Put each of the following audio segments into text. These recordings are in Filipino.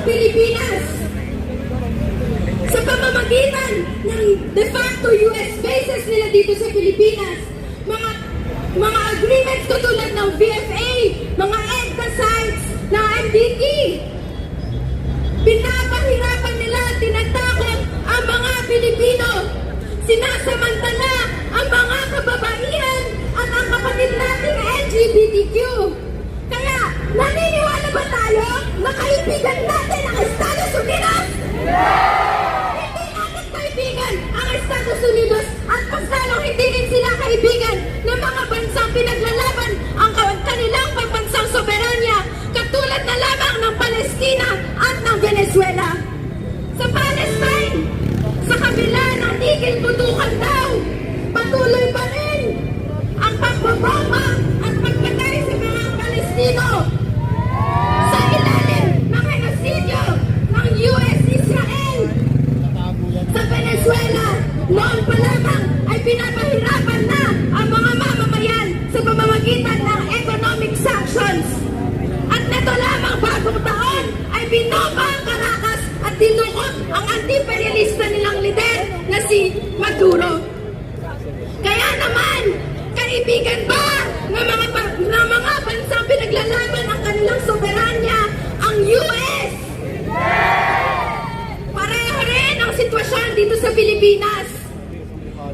Pilipinas. Sa pamamagitan ng de facto US bases nila dito sa Pilipinas, mga agreements tulad ng VFA, mga EDCA sites, ng MDE, pinapahirapan nila, tinatakot ang mga Pilipino, sinasamantala ang mga kababaihan at ang kapatid nating LGBTQ. Kaya, naniniwala ba tayo na kaibigan natin ang Estados Unidos? Hindi natin kaibigan ang Estados Unidos at mas lalong hindi rin sila kaibigan ng mga bansang pinaglalaban ang kanilang pambansang soberanya katulad na lamang ng Palestina at ng Venezuela. Sa Palestine, sa kabila ng tigil putukan daw, patuloy pa rin ang pagbabomba at pagpatay sa mga Palestino sa ilalim ng genosidyo ng US-Israel. Sa Venezuela, noon pa lamang ay pinapahirapan na ang mga mamamayan sa pamamagitan ng economic sanctions. At neto lamang bagong taon ay binomba ang Caracas at dinukot ang anti-imperialista nilang lider na si Maduro. Kaya naman, kaibigan ba ng mga bansang pinaglalaban ang kanilang soberanya ang US? Pareho rin ang sitwasyon dito sa Pilipinas.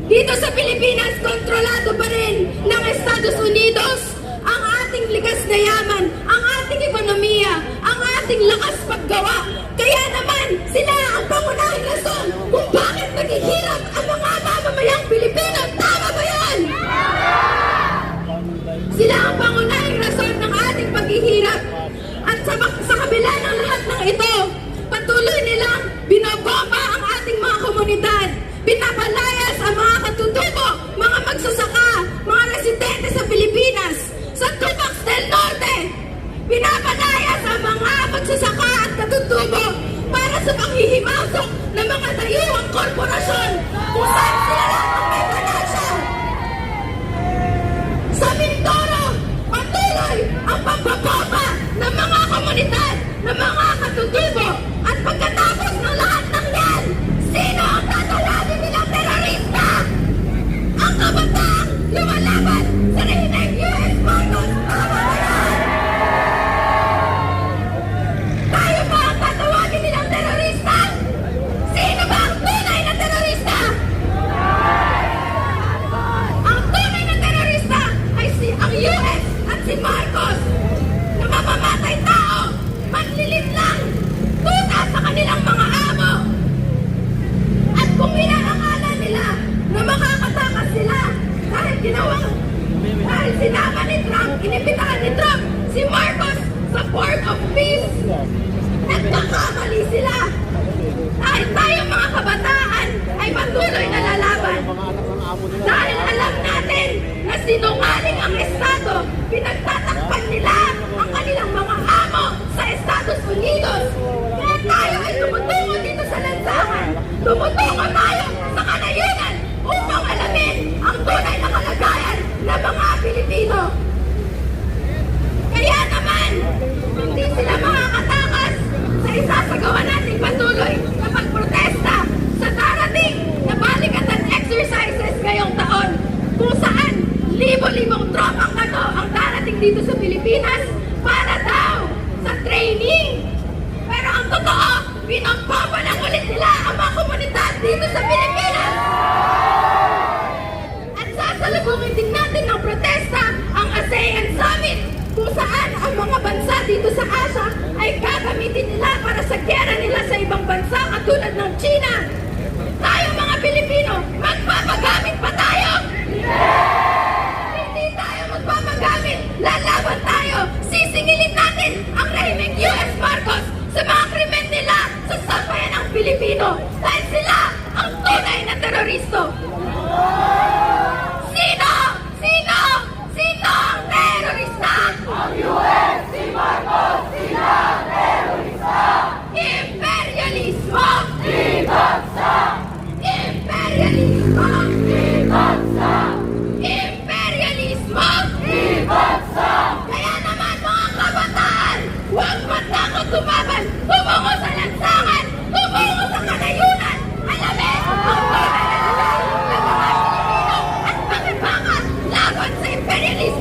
Dito sa Pilipinas, kontrolado pa rin ng Estados Unidos ang ating likas na yaman, ang ating ekonomiya, ang ating lakas paggawa. Kaya naman, sila ang pangunahing rason kung bakit naghihirap ang mga mamamayang Pilipino. Tama ba yan? Sila ang pangunahing rason ng ating paghihirap. At sa kabila ng lahat ng ito, patuloy nilang binobomba ang ating mga komunidad. Pinapalayas ang mga katutubo, mga magsasaka, mga residente sa Pilipinas. Sa Tubac del Norte, pinapalayas ang mga magsasaka at katutubo para sa panghihimasok ng mga dayuhang korporasyon kung saan sila lang ang may panasya. Sa Mindoro, patuloy ang pagbabomba ng mga komunidad, ng mga katutubo. At pagkatapos ng lahat ng yan, sino ang tatawagin nilang terorista? Ang kabataang lumalaban sa rehineng US Marcos. Tama ba yan? Tayo ba ang tatawagin nilang terorista? Sino ba ang tunay na terorista? Ang tunay na terorista ay ang US at si Marcos na mamamatay tao, manlilit lang, tuta sa kanilang mga amo. At kung inaakala nila na makakatakas sila dahil sinama ni Trump, inibitahan ni Trump si Marcos sa Port of Peace, nagkakamali sila. Dahil tayong mga kabataan ay patuloy na lalaban. Dahil alam natin na sinungaling ang Estado, pinagtatakpan nila ang kanilang mga amo sa Estados Unidos. Kaya tayo ay tumutungo dito sa lansangan. Tumutungo tayo sa kanayunan upang alamin ang tunay na kalagayan ng mga Pilipino. Kaya naman, hindi sila makakatakas sa isasagawa nating patuloy na pagprotesta sa darating na balikatan exercises ngayong taon kung saan libo-libong tropang kato ang darating dito sa Pilipinas para daw sa training. Pero ang totoo, pinagpapa lang ulit nila ang mga komunidad dito sa Pilipinas. At sasalubungin din natin ng protesta ang ASEAN Summit kung saan ang mga bansa dito sa Asia ay gagamitin nila para sa gera nila sa ibang bansa katulad ng China. Tayo mga Pilipino, magpapagamit pa tayo? Hindi tayo magpapagamit. Lalaban tayo. Sisingilin natin ang rehimeng US Marcos sa mga krimen nila sa sambayan ng Pilipino dahil sila ang tunay na teroristo. Sino? Sino? Sino ang terorista? Ang US, si Marcos, sila ang terorista. Imperialismo! Ibagsak! Imperialismo! Ibagsak! Imperialismo! Ibagsak! Kaya naman mga kabataan, huwag matakot tumaban, tumungo sa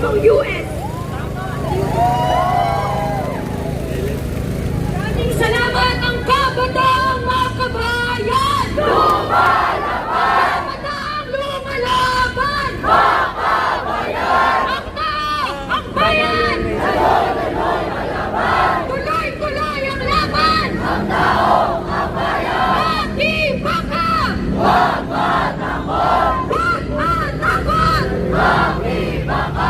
ng US. Maraming salamat ang kabataan, mga kabayan! Lumalaban! Kabataan, lumalaban! Mga kabayan! Ang tao, ang bayan! Tuloy-tuloy ang laban! Ang tao, ang bayan! Mag-ibaka! Huwag matakot! Huwag matakot! Mag-ibaka!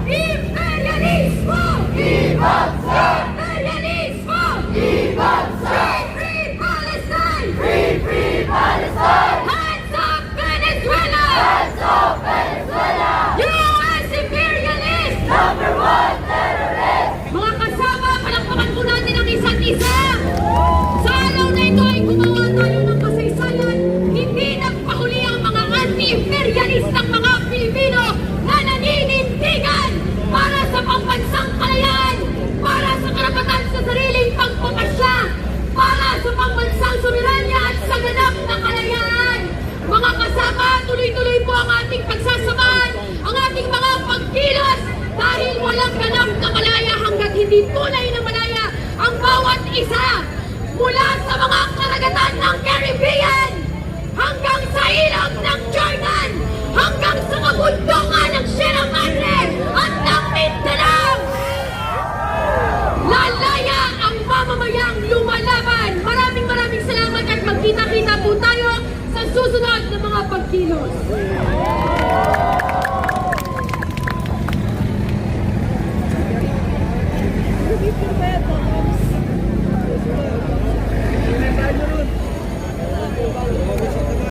Imperialismo! Ibagsak! Imperialismo! Ibagsak! Free Palestine! Free Palestine! Hands up Venezuela! Hands up Venezuela! US imperialist! Number one terrorist! Mga kasama, palakpakan po natin ang isa't isa! Sa araw na ito ay gumawa tayo ng kasaysayan. Hindi nagpahuli ang mga anti-imperialistang mga Pilipino na naninindigan para sa pambansang kalayaan, para sa karapatan sa sariling pagpapasya, para sa pambansang soberanya at sa ganap na kalayaan. Mga kasama, tuloy-tuloy po ang ating pagsasamahan, ang ating mga pagkilos dahil walang ganap na malaya hanggat hindi tunay na malaya ang bawat isa. Mula sa mga karagatan ng Caribbean, hanggang sa ilog ng Jordan, hanggang sa kabundukan ng Sierra Madre at ng Mindanao. Lalaya ang mamamayang lumalaban. Maraming salamat at magkita-kita po tayo sa susunod na mga pagkilos. Victor Beto.